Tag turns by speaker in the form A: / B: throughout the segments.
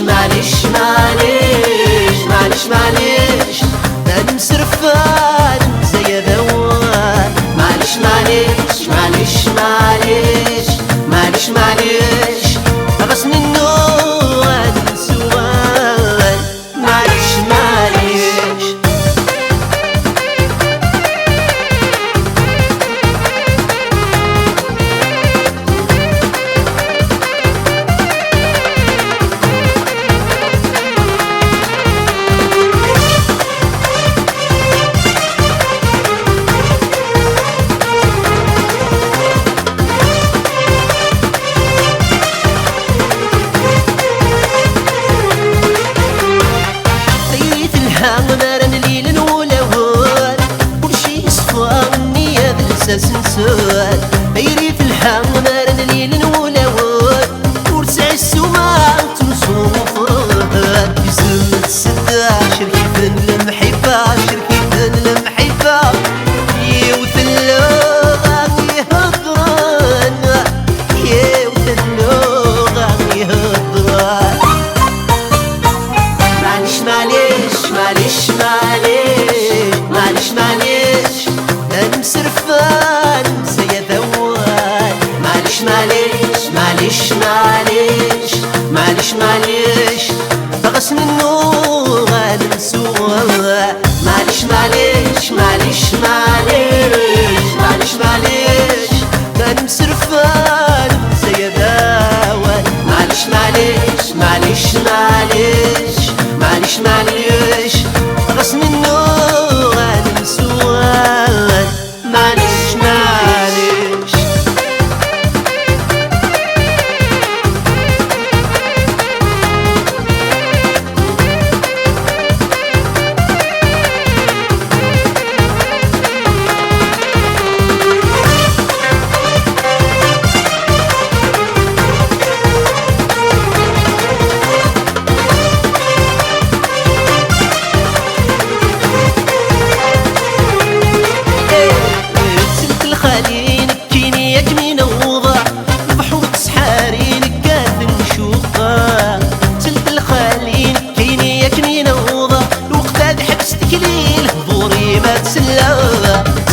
A: معليش معليش معليش معليش انا مسرفان زي ذوان معليش معليش معليش معليش معليش معليش غصن النوان سوان معليش معليش سنسوان بيري في الحام مارن ليل ولوان ورسع السماء تنسو فرقان بسم السدا شركة المحبة شركة المحبة يوثلوغا يهضران يوثلوغا يهضران معليش معليش معليش معليش معليش معليش أنا مسرفان زي ذوان معليش معليش معليش معليش معليش معليش غصن النور أنا نسوان معليش معليش معليش معليش معليش معليش أنا مسرفان زي ذوان معليش معليش معليش معليش معليش معليش غصن النور أنا نسوان معليش معليش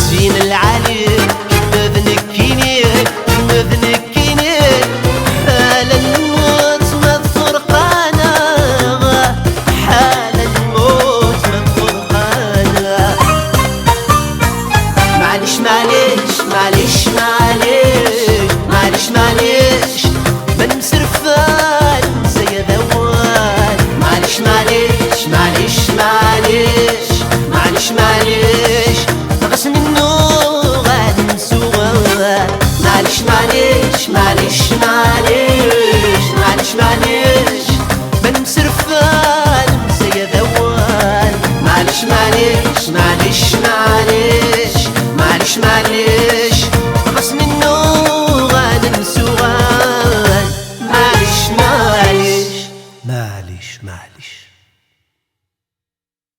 A: زين العلي